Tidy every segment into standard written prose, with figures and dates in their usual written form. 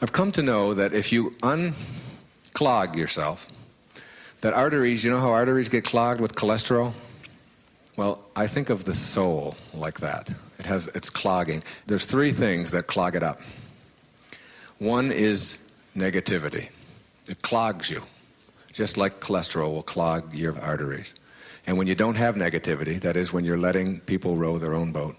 I've come to know that if you unclog yourself, that arteries, you know how arteries get clogged with cholesterol? Well, I think of the soul like that. It's clogging. There's three things that clog it up. One is negativity. It clogs you, just like cholesterol will clog your arteries. And when you don't have negativity, that is when you're letting people row their own boat,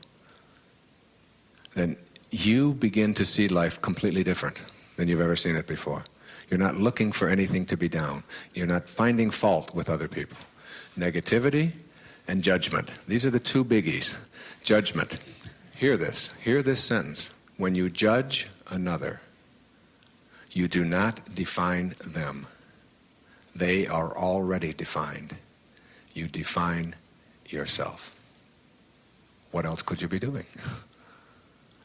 then you begin to see life completely different than you've ever seen it before. You're not looking for anything to be down. You're not finding fault with other people. Negativity and judgment. These are the two biggies. Judgment. Hear this sentence. When you judge another, you do not define them. They are already defined. You define yourself. What else could you be doing?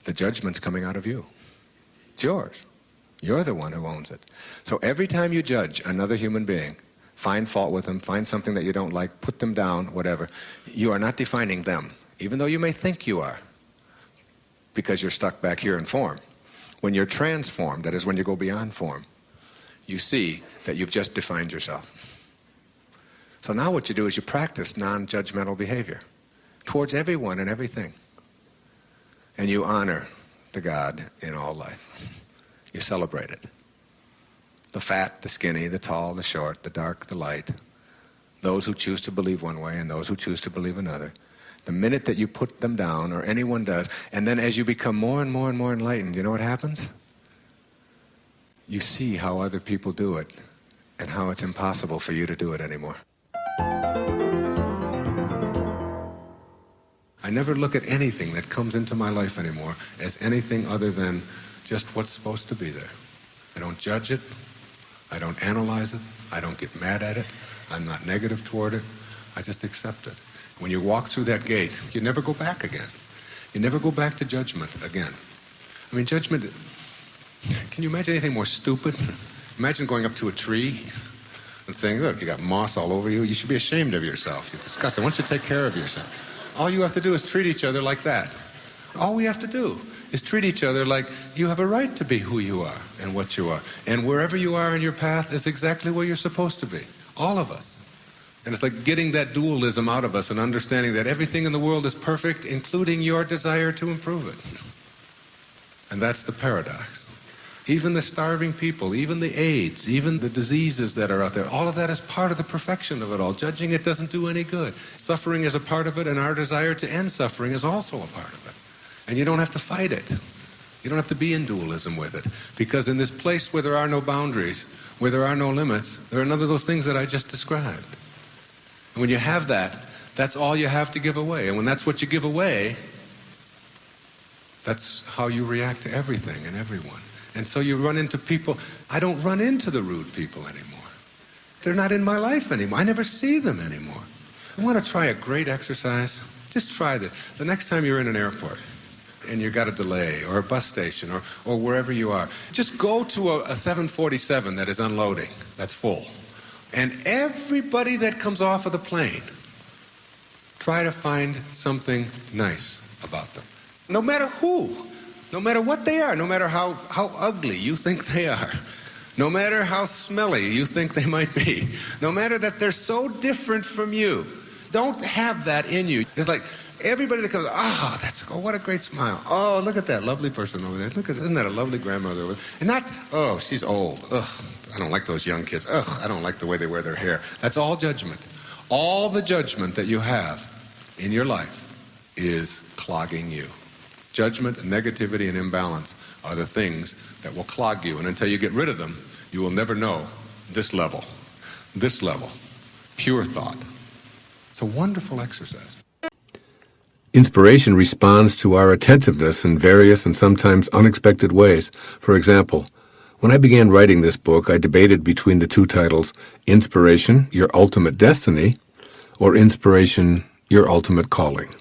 The judgment's coming out of you. It's yours. You're the one who owns it. So every time you judge another human being, find fault with them, find something that you don't like, put them down, whatever, you are not defining them, even though you may think you are, because you're stuck back here in form. When you're transformed, that is when you go beyond form, you see that you've just defined yourself. So now what you do is you practice non-judgmental behavior towards everyone and everything. And you honor the God in all life. You celebrate it. The fat, the skinny, the tall, the short, the dark, the light. Those who choose to believe one way and those who choose to believe another. The minute that you put them down, or anyone does, and then as you become more and more and more enlightened, you know what happens? You see how other people do it and how it's impossible for you to do it anymore. I never look at anything that comes into my life anymore as anything other than just what's supposed to be there. I don't judge it. I don't analyze it. I don't get mad at it. I'm not negative toward it. I just accept it. When you walk through that gate, you never go back again. You never go back to judgment again. I mean, judgment, can you imagine anything more stupid? Imagine going up to a tree and saying, look, you got moss all over you. You should be ashamed of yourself. You're disgusting. Why don't you take care of yourself? All you have to do is treat each other like that. All we have to do is treat each other like you have a right to be who you are and what you are. And wherever you are in your path is exactly where you're supposed to be. All of us. And it's like getting that dualism out of us and understanding that everything in the world is perfect, including your desire to improve it. And that's the paradox. Even the starving people, even the AIDS, even the diseases that are out there, all of that is part of the perfection of it all. Judging it doesn't do any good. Suffering is a part of it, and our desire to end suffering is also a part of it. And you don't have to fight it. You don't have to be in dualism with it. Because in this place where there are no boundaries, where there are no limits, there are none of those things that I just described. And when you have that, that's all you have to give away. And when that's what you give away, that's how you react to everything and everyone. And so you run into people. I don't run into the rude people anymore. They're not in my life anymore. I never see them anymore. You want to try a great exercise? Just try this. The next time you're in an airport and you got a delay, or a bus station, or wherever you are, just go to a 747 that is unloading, that's full. And everybody that comes off of the plane, try to find something nice about them. No matter who. No matter what they are, no matter how ugly you think they are, no matter how smelly you think they might be, no matter that they're so different from you, don't have that in you. It's like everybody that comes, oh, what a great smile. Oh, look at that lovely person over there. Isn't that a lovely grandmother over there? And not, oh, she's old. Ugh, I don't like those young kids. Ugh, I don't like the way they wear their hair. That's all judgment. All the judgment that you have in your life is clogging you. Judgment, negativity, and imbalance are the things that will clog you. And until you get rid of them, you will never know this level, pure thought. It's a wonderful exercise. Inspiration responds to our attentiveness in various and sometimes unexpected ways. For example, when I began writing this book, I debated between the two titles, Inspiration, Your Ultimate Destiny, or Inspiration, Your Ultimate Calling.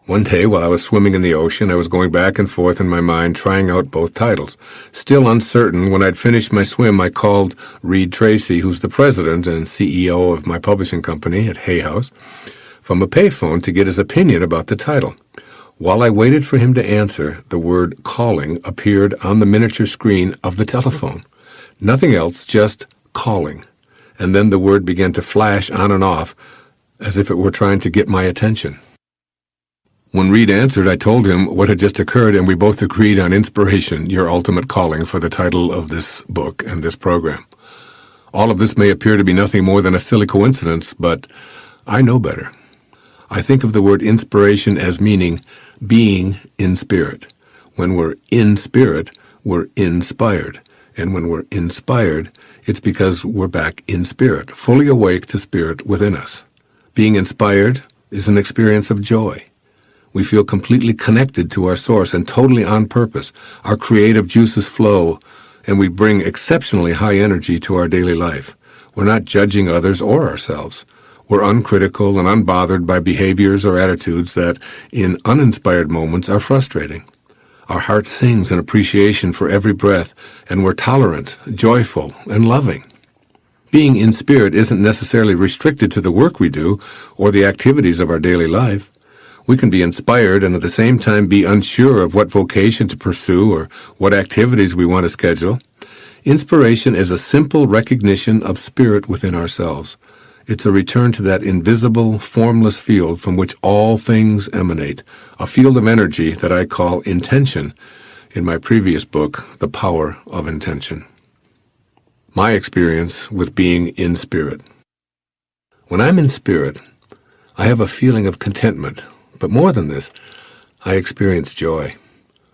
One day, while I was swimming in the ocean, I was going back and forth in my mind, trying out both titles. Still uncertain, when I'd finished my swim, I called Reed Tracy, who's the president and CEO of my publishing company at Hay House, from a payphone to get his opinion about the title. While I waited for him to answer, the word calling appeared on the miniature screen of the telephone. Nothing else, just calling. And then the word began to flash on and off as if it were trying to get my attention. When Reed answered, I told him what had just occurred, and we both agreed on Inspiration, Your Ultimate Calling, for the title of this book and this program. All of this may appear to be nothing more than a silly coincidence, but I know better. I think of the word inspiration as meaning being in spirit. When we're in spirit, we're inspired. And when we're inspired, it's because we're back in spirit, fully awake to spirit within us. Being inspired is an experience of joy. We feel completely connected to our source and totally on purpose. Our creative juices flow, and we bring exceptionally high energy to our daily life. We're not judging others or ourselves. We're uncritical and unbothered by behaviors or attitudes that, in uninspired moments, are frustrating. Our heart sings in appreciation for every breath, and we're tolerant, joyful, and loving. Being in spirit isn't necessarily restricted to the work we do or the activities of our daily life. We can be inspired and at the same time be unsure of what vocation to pursue or what activities we want to schedule. Inspiration is a simple recognition of spirit within ourselves. It's a return to that invisible, formless field from which all things emanate, a field of energy that I call intention in my previous book, The Power of Intention. My experience with being in spirit. When I'm in spirit, I have a feeling of contentment, but more than this, I experience joy.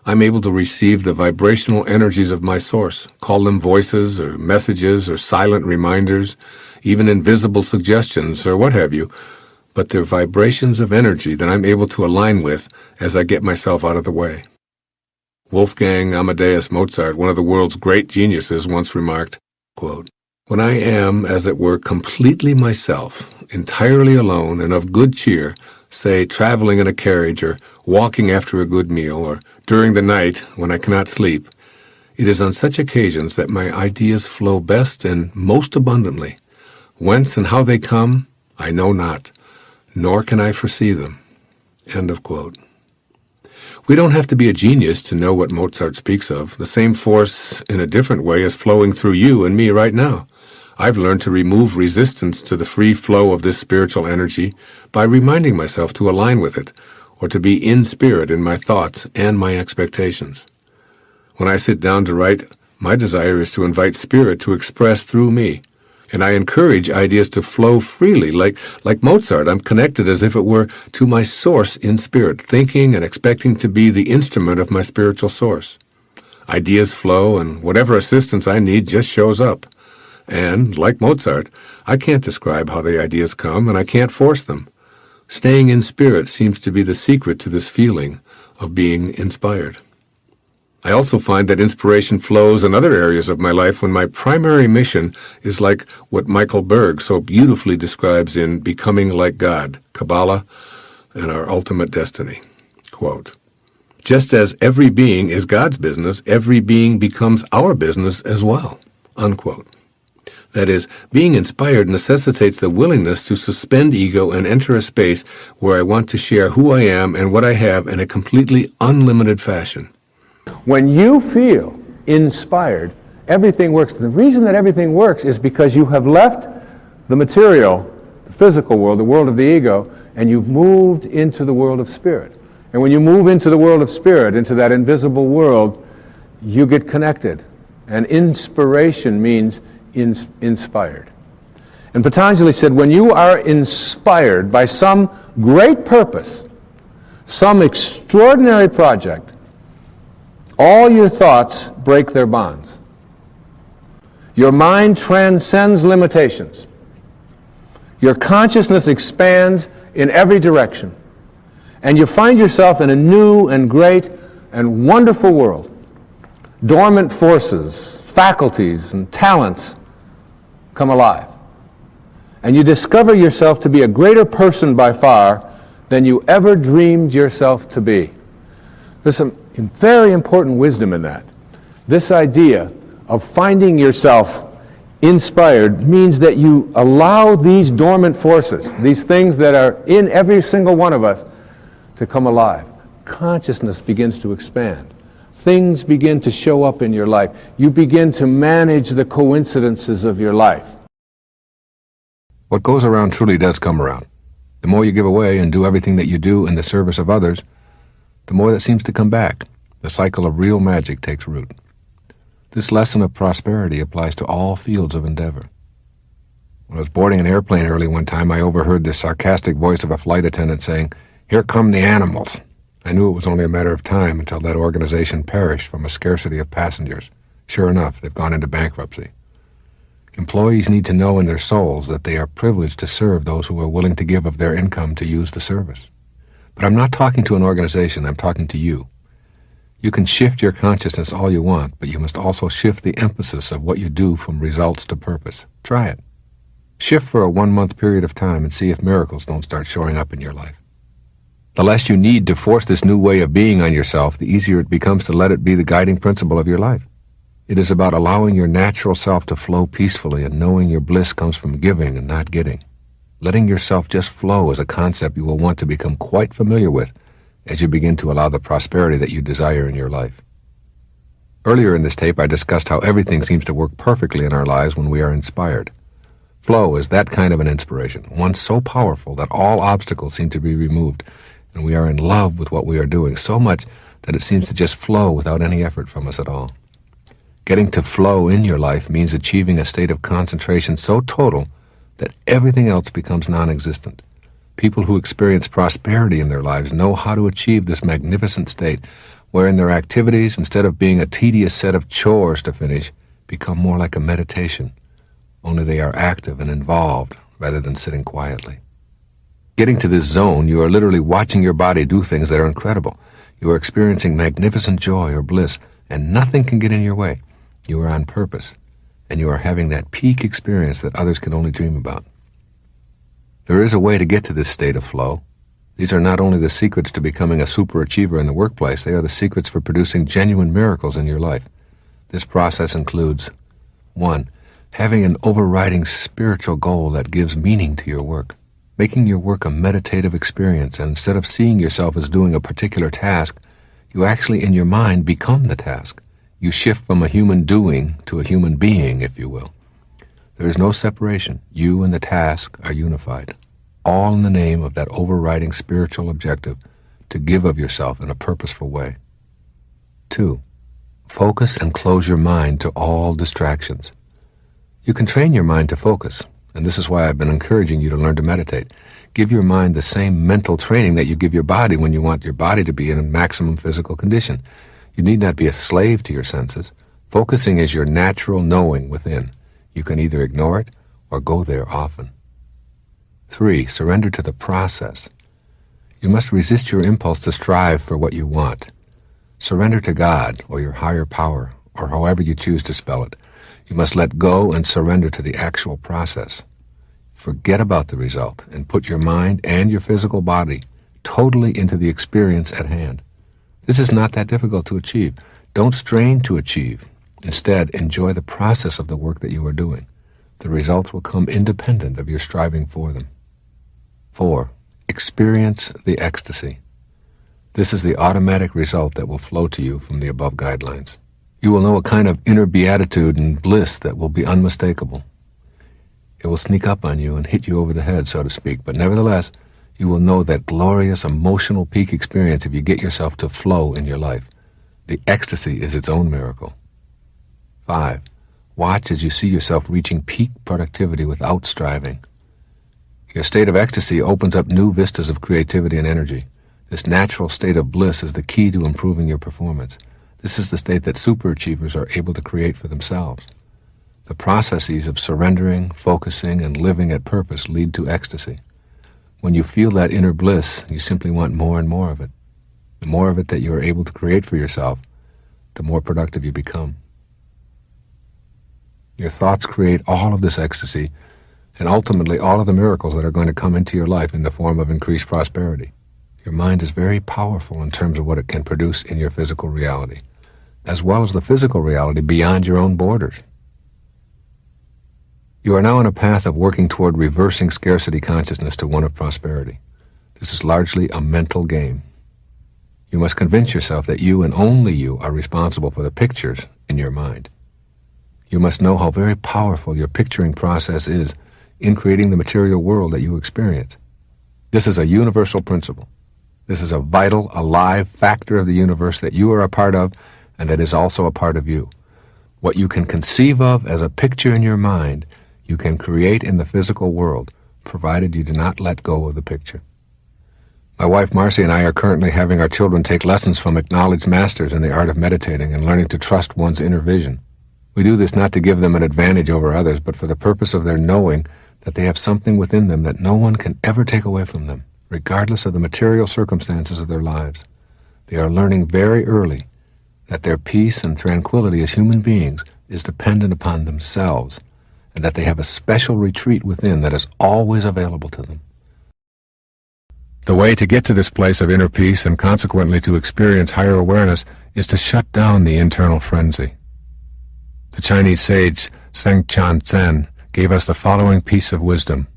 I'm able to receive the vibrational energies of my source, call them voices or messages or silent reminders, even invisible suggestions or what have you, but they're vibrations of energy that I'm able to align with as I get myself out of the way. Wolfgang Amadeus Mozart, one of the world's great geniuses, once remarked, quote, "When I am, as it were, completely myself, entirely alone and of good cheer, say traveling in a carriage or walking after a good meal or during the night when I cannot sleep, it is on such occasions that my ideas flow best and most abundantly. Whence and how they come, I know not, nor can I foresee them." End of quote. We don't have to be a genius to know what Mozart speaks of. The same force in a different way is flowing through you and me right now. I've learned to remove resistance to the free flow of this spiritual energy by reminding myself to align with it, or to be in spirit in my thoughts and my expectations. When I sit down to write, my desire is to invite spirit to express through me. And I encourage ideas to flow freely. Like Mozart, I'm connected as if it were to my source in spirit, thinking and expecting to be the instrument of my spiritual source. Ideas flow, and whatever assistance I need just shows up. And, like Mozart, I can't describe how the ideas come, and I can't force them. Staying in spirit seems to be the secret to this feeling of being inspired. I also find that inspiration flows in other areas of my life when my primary mission is like what Michael Berg so beautifully describes in Becoming Like God, Kabbalah, and Our Ultimate Destiny. Quote, "Just as every being is God's business, every being becomes our business as well." Unquote. That is, being inspired necessitates the willingness to suspend ego and enter a space where I want to share who I am and what I have in a completely unlimited fashion. When you feel inspired, everything works. The reason that everything works is because you have left the material, the physical world, the world of the ego, and you've moved into the world of spirit. And when you move into the world of spirit, into that invisible world, you get connected. And inspiration means inspired. And Patanjali said, when you are inspired by some great purpose, some extraordinary project, all your thoughts break their bonds. Your mind transcends limitations. Your consciousness expands in every direction. And you find yourself in a new and great and wonderful world. Dormant forces, faculties, and talents come alive. And you discover yourself to be a greater person by far than you ever dreamed yourself to be. There's some very important wisdom in that. This idea of finding yourself inspired means that you allow these dormant forces, these things that are in every single one of us, to come alive. consciousness begins to expand. Things begin to show up in your life. You begin to manage the coincidences of your life. What goes around truly does come around. The more you give away and do everything that you do in the service of others, the more that seems to come back. The cycle of real magic takes root. This lesson of prosperity applies to all fields of endeavor. When I was boarding an airplane early one time, I overheard the sarcastic voice of a flight attendant saying, "Here come the animals." I knew it was only a matter of time until that organization perished from a scarcity of passengers. Sure enough, they've gone into bankruptcy. Employees need to know in their souls that they are privileged to serve those who are willing to give of their income to use the service. But I'm not talking to an organization, I'm talking to you. You can shift your consciousness all you want, but you must also shift the emphasis of what you do from results to purpose. Try it. Shift for a 1-month period of time and see if miracles don't start showing up in your life. The less you need to force this new way of being on yourself, the easier it becomes to let it be the guiding principle of your life. It is about allowing your natural self to flow peacefully and knowing your bliss comes from giving and not getting. Letting yourself just flow is a concept you will want to become quite familiar with as you begin to allow the prosperity that you desire in your life. Earlier in this tape, I discussed how everything seems to work perfectly in our lives when we are inspired. Flow is that kind of an inspiration, one so powerful that all obstacles seem to be removed, and we are in love with what we are doing so much that it seems to just flow without any effort from us at all. Getting to flow in your life means achieving a state of concentration so total that everything else becomes non-existent. People who experience prosperity in their lives know how to achieve this magnificent state, wherein their activities, instead of being a tedious set of chores to finish, become more like a meditation, only they are active and involved rather than sitting quietly. Getting to this zone, you are literally watching your body do things that are incredible. You are experiencing magnificent joy or bliss, and nothing can get in your way. You are on purpose, and you are having that peak experience that others can only dream about. There is a way to get to this state of flow. These are not only the secrets to becoming a superachiever in the workplace, they are the secrets for producing genuine miracles in your life. This process includes 1. Having an overriding spiritual goal that gives meaning to your work. Making your work a meditative experience, and instead of seeing yourself as doing a particular task, you actually in your mind become the task. You shift from a human doing to a human being, if you will. There is no separation. You and the task are unified, all in the name of that overriding spiritual objective to give of yourself in a purposeful way. 2. Focus and close your mind to all distractions. You can train your mind to focus, and this is why I've been encouraging you to learn to meditate. Give your mind the same mental training that you give your body when you want your body to be in maximum physical condition. You need not be a slave to your senses. Focusing is your natural knowing within. You can either ignore it or go there often. 3. Surrender to the process. You must resist your impulse to strive for what you want. Surrender to God or your higher power, or however you choose to spell it. You must let go and surrender to the actual process. Forget about the result and put your mind and your physical body totally into the experience at hand. This is not that difficult to achieve. Don't strain to achieve. Instead, enjoy the process of the work that you are doing. The results will come independent of your striving for them. 4. Experience the ecstasy. This is the automatic result that will flow to you from the above guidelines. You will know a kind of inner beatitude and bliss that will be unmistakable. It will sneak up on you and hit you over the head, so to speak, but nevertheless, you will know that glorious emotional peak experience if you get yourself to flow in your life. The ecstasy is its own miracle. 5. Watch as you see yourself reaching peak productivity without striving. Your state of ecstasy opens up new vistas of creativity and energy. This natural state of bliss is the key to improving your performance. This is the state that superachievers are able to create for themselves. The processes of surrendering, focusing, and living at purpose lead to ecstasy. When you feel that inner bliss, you simply want more and more of it. The more of it that you are able to create for yourself, the more productive you become. Your thoughts create all of this ecstasy, and ultimately all of the miracles that are going to come into your life in the form of increased prosperity. Your mind is very powerful in terms of what it can produce in your physical reality, as well as the physical reality beyond your own borders. You are now on a path of working toward reversing scarcity consciousness to one of prosperity. This is largely a mental game. You must convince yourself that you and only you are responsible for the pictures in your mind. You must know how very powerful your picturing process is in creating the material world that you experience. This is a universal principle. This is a vital, alive factor of the universe that you are a part of and that is also a part of you. What you can conceive of as a picture in your mind, you can create in the physical world, provided you do not let go of the picture. My wife Marcy and I are currently having our children take lessons from acknowledged masters in the art of meditating and learning to trust one's inner vision. We do this not to give them an advantage over others, but for the purpose of their knowing that they have something within them that no one can ever take away from them, regardless of the material circumstances of their lives. They are learning very early that their peace and tranquility as human beings is dependent upon themselves, and that they have a special retreat within that is always available to them. The way to get to this place of inner peace and consequently to experience higher awareness is to shut down the internal frenzy. The Chinese sage Sengchan Tsen gave us the following piece of wisdom.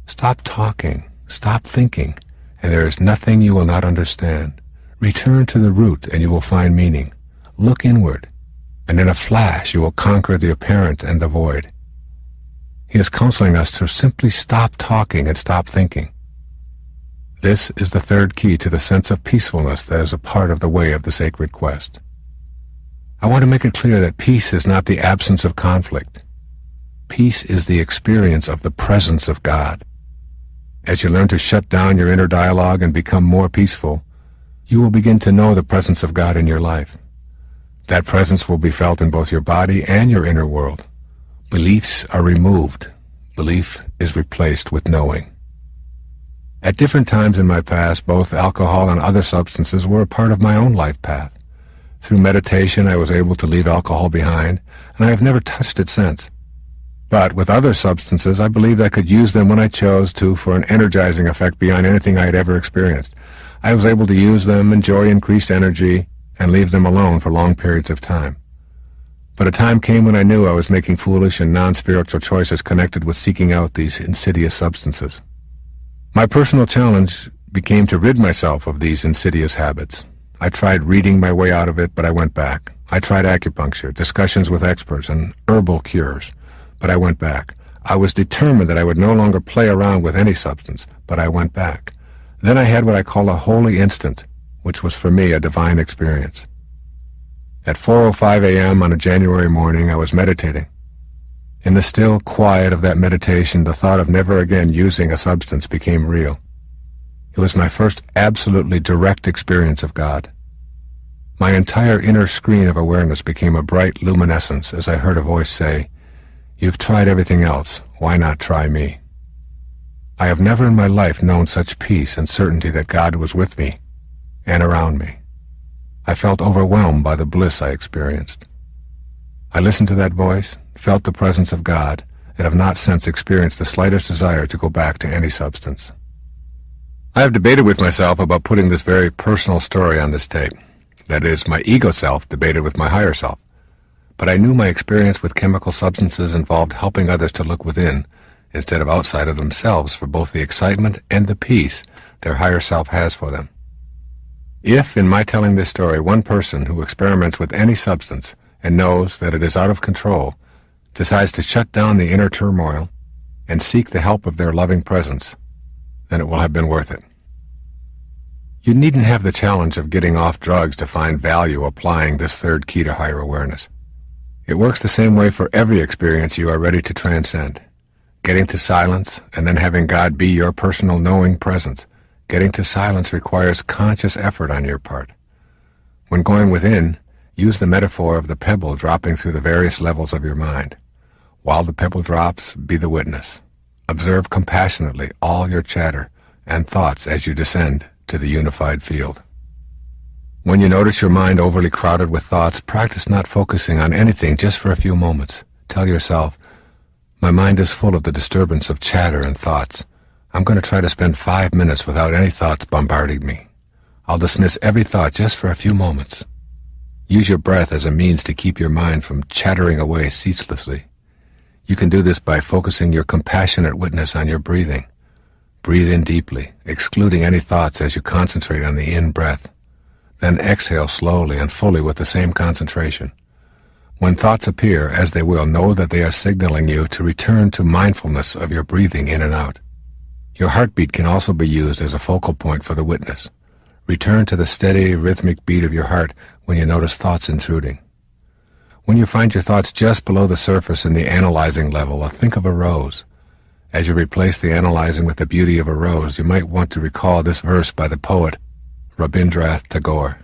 Stop talking, stop thinking, and there is nothing you will not understand. Return to the root and you will find meaning. Look inward, and in a flash you will conquer the apparent and the void. He is counseling us to simply stop talking and stop thinking. This is the third key to the sense of peacefulness that is a part of the way of the sacred quest. I want to make it clear that peace is not the absence of conflict. Peace is the experience of the presence of God. As you learn to shut down your inner dialogue and become more peaceful, you will begin to know the presence of God in your life. That presence will be felt in both your body and your inner world. Beliefs are removed. Belief is replaced with knowing. At different times in my past, both alcohol and other substances were a part of my own life path. Through meditation, I was able to leave alcohol behind, and I have never touched it since. But with other substances, I believed I could use them when I chose to for an energizing effect beyond anything I had ever experienced. I was able to use them, enjoy increased energy, and leave them alone for long periods of time. But a time came when I knew I was making foolish and non-spiritual choices connected with seeking out these insidious substances. My personal challenge became to rid myself of these insidious habits. I tried reading my way out of it, but I went back. I tried acupuncture, discussions with experts, and herbal cures, but I went back. I was determined that I would no longer play around with any substance, but I went back. Then I had what I call a holy instant, which was for me a divine experience. At 4:05 a.m. on a January morning, I was meditating. In the still quiet of that meditation, the thought of never again using a substance became real. It was my first absolutely direct experience of God. My entire inner screen of awareness became a bright luminescence as I heard a voice say, "You've tried everything else. Why not try me?" I have never in my life known such peace and certainty that God was with me and around me. I felt overwhelmed by the bliss I experienced. I listened to that voice, felt the presence of God, and have not since experienced the slightest desire to go back to any substance. I have debated with myself about putting this very personal story on this tape. That is, my ego self debated with my higher self. But I knew my experience with chemical substances involved helping others to look within, instead of outside of themselves, for both the excitement and the peace their higher self has for them. If, in my telling this story, one person who experiments with any substance and knows that it is out of control decides to shut down the inner turmoil and seek the help of their loving presence, then it will have been worth it. You needn't have the challenge of getting off drugs to find value applying this third key to higher awareness. It works the same way for every experience you are ready to transcend. Getting to silence and then having God be your personal knowing presence. Getting to silence requires conscious effort on your part. When going within, use the metaphor of the pebble dropping through the various levels of your mind. While the pebble drops, be the witness. Observe compassionately all your chatter and thoughts as you descend to the unified field. When you notice your mind overly crowded with thoughts, practice not focusing on anything just for a few moments. Tell yourself, "My mind is full of the disturbance of chatter and thoughts. I'm going to try to spend 5 minutes without any thoughts bombarding me. I'll dismiss every thought just for a few moments." Use your breath as a means to keep your mind from chattering away ceaselessly. You can do this by focusing your compassionate witness on your breathing. Breathe in deeply, excluding any thoughts as you concentrate on the in-breath Then exhale slowly and fully with the same concentration. When thoughts appear, as they will, know that they are signaling you to return to mindfulness of your breathing in and out. Your heartbeat can also be used as a focal point for the witness. Return to the steady, rhythmic beat of your heart when you notice thoughts intruding. When you find your thoughts just below the surface in the analyzing level, think of a rose. As you replace the analyzing with the beauty of a rose, you might want to recall this verse by the poet Rabindranath Tagore.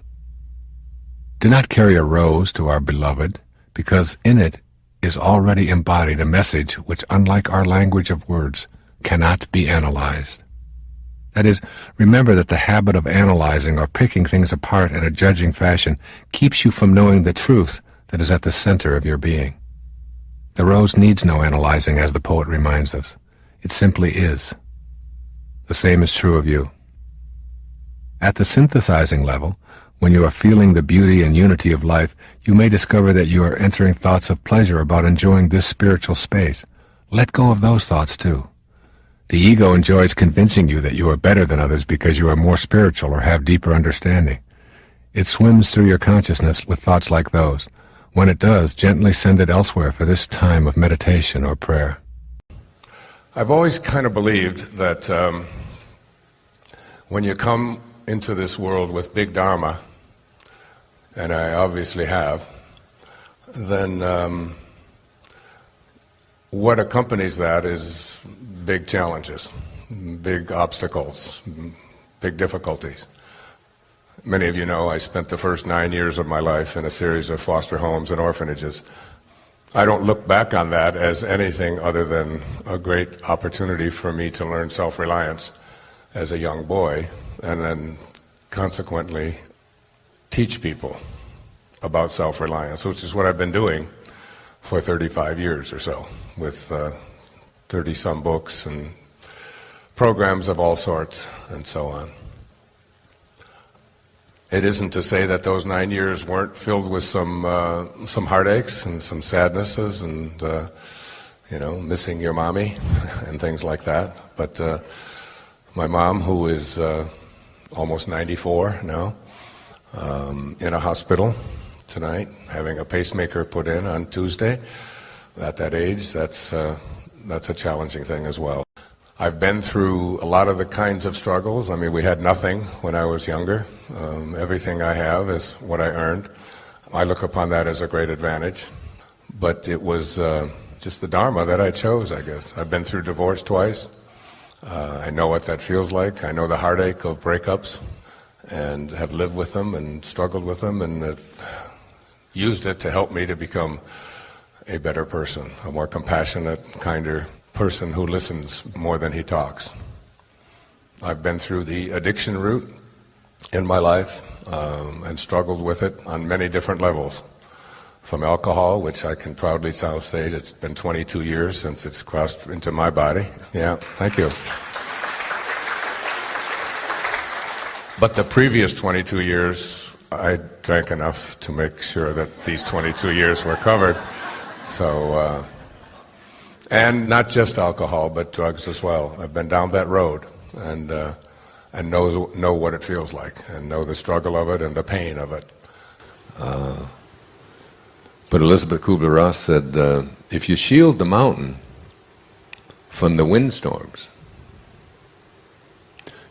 Do not carry a rose to our beloved, because in it is already embodied a message which, unlike our language of words, cannot be analyzed. That is, remember that the habit of analyzing or picking things apart in a judging fashion keeps you from knowing the truth that is at the center of your being. The rose needs no analyzing, as the poet reminds us. It simply is. The same is true of you. At the synthesizing level, when you are feeling the beauty and unity of life, you may discover that you are entering thoughts of pleasure about enjoying this spiritual space. Let go of those thoughts too. The ego enjoys convincing you that you are better than others because you are more spiritual or have deeper understanding. It swims through your consciousness with thoughts like those. When it does, gently send it elsewhere for this time of meditation or prayer. I've always kind of believed that when you come into this world with big dharma, and I obviously have, then what accompanies that is big challenges, big obstacles, big difficulties. Many of you know I spent the first 9 years of my life in a series of foster homes and orphanages. I don't look back on that as anything other than a great opportunity for me to learn self-reliance as a young boy, and then consequently teach people about self-reliance, which is what I've been doing for 35 years or so, with 30-some books and programs of all sorts and so on. It isn't to say that those 9 years weren't filled with some heartaches and some sadnesses and missing your mommy and things like that. But my mom, who is almost 94 now, in a hospital tonight, having a pacemaker put in on Tuesday. At that age, that's a challenging thing as well. I've been through a lot of the kinds of struggles. I mean, we had nothing when I was younger. Everything I have is what I earned. I look upon that as a great advantage. But it was just the Dharma that I chose, I guess. I've been through divorce twice. I know what that feels like. I know the heartache of breakups, and have lived with them and struggled with them, and have used it to help me to become a better person, a more compassionate, kinder person who listens more than he talks. I've been through the addiction route in my life and struggled with it on many different levels. From alcohol, which I can proudly say it's been 22 years since it's crossed into my body. Yeah, thank you. But the previous 22 years, I drank enough to make sure that these 22 years were covered. So, and not just alcohol, but drugs as well. I've been down that road and know what it feels like, and know the struggle of it and the pain of it. But Elizabeth Kubler-Ross said, if you shield the mountain from the windstorms,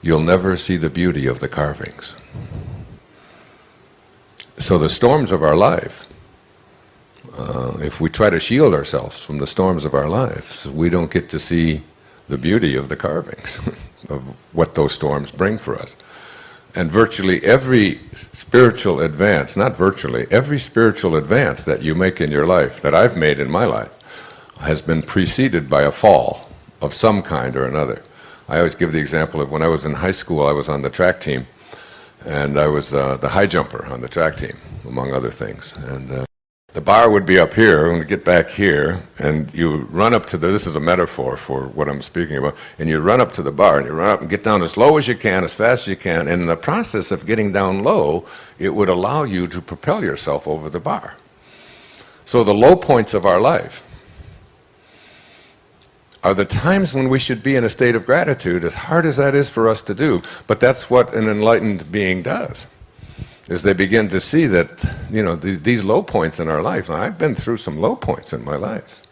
you'll never see the beauty of the carvings. So the storms of our life, if we try to shield ourselves from the storms of our lives, we don't get to see the beauty of the carvings, of what those storms bring for us. And virtually every spiritual advance, not virtually, every spiritual advance that you make in your life, that I've made in my life, has been preceded by a fall of some kind or another. I always give the example of when I was in high school, I was on the track team, and I was the high jumper on the track team, among other things. And the bar would be up here, and we get back here, and you run up to this is a metaphor for what I'm speaking about, and you run up to the bar, and you run up and get down as low as you can, as fast as you can, and in the process of getting down low, it would allow you to propel yourself over the bar. So the low points of our life are the times when we should be in a state of gratitude, as hard as that is for us to do, but that's what an enlightened being does. is they begin to see that, you know, these low points in our life. Now, I've been through some low points in my life,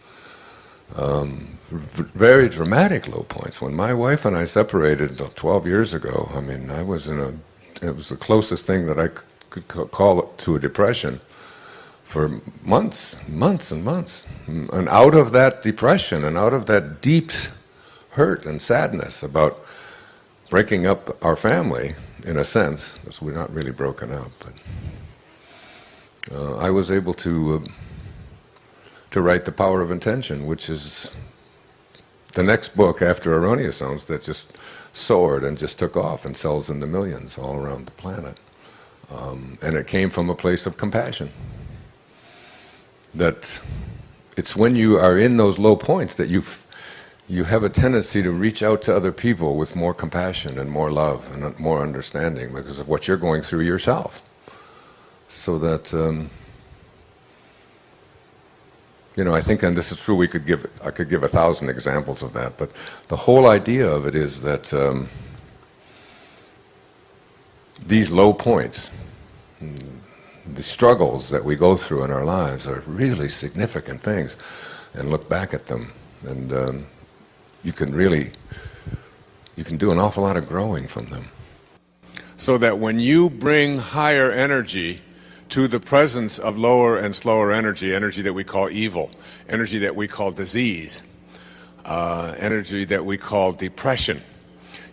very dramatic low points. When my wife and I separated 12 years ago, I mean, it was the closest thing that I could call it to a depression for months and months. And out of that depression and out of that deep hurt and sadness about breaking up our family, in a sense, because we're not really broken up, but I was able to write The Power of Intention, which is the next book after Erroneous Zones that just soared and just took off and sells in the millions all around the planet. And it came from a place of compassion. That it's when you are in those low points that you have a tendency to reach out to other people with more compassion and more love and more understanding because of what you're going through yourself. So that, you know, I think, and this is true, I could give 1,000 examples of that, but the whole idea of it is that these low points, the struggles that we go through in our lives are really significant things, and look back at them, and you can do an awful lot of growing from them. So that when you bring higher energy to the presence of lower and slower energy, energy that we call evil, energy that we call disease, energy that we call depression,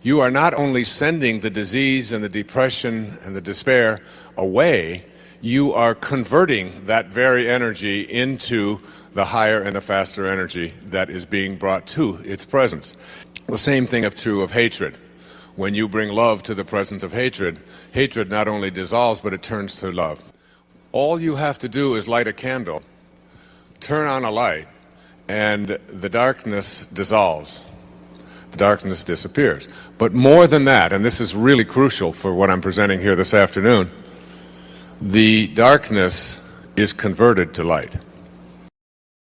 you are not only sending the disease and the depression and the despair away, you are converting that very energy into the higher and the faster energy that is being brought to its presence. The same thing is true of hatred. When you bring love to the presence of hatred, hatred not only dissolves, but it turns to love. All you have to do is light a candle, turn on a light, and the darkness dissolves. The darkness disappears. But more than that, and this is really crucial for what I'm presenting here this afternoon, the darkness is converted to light.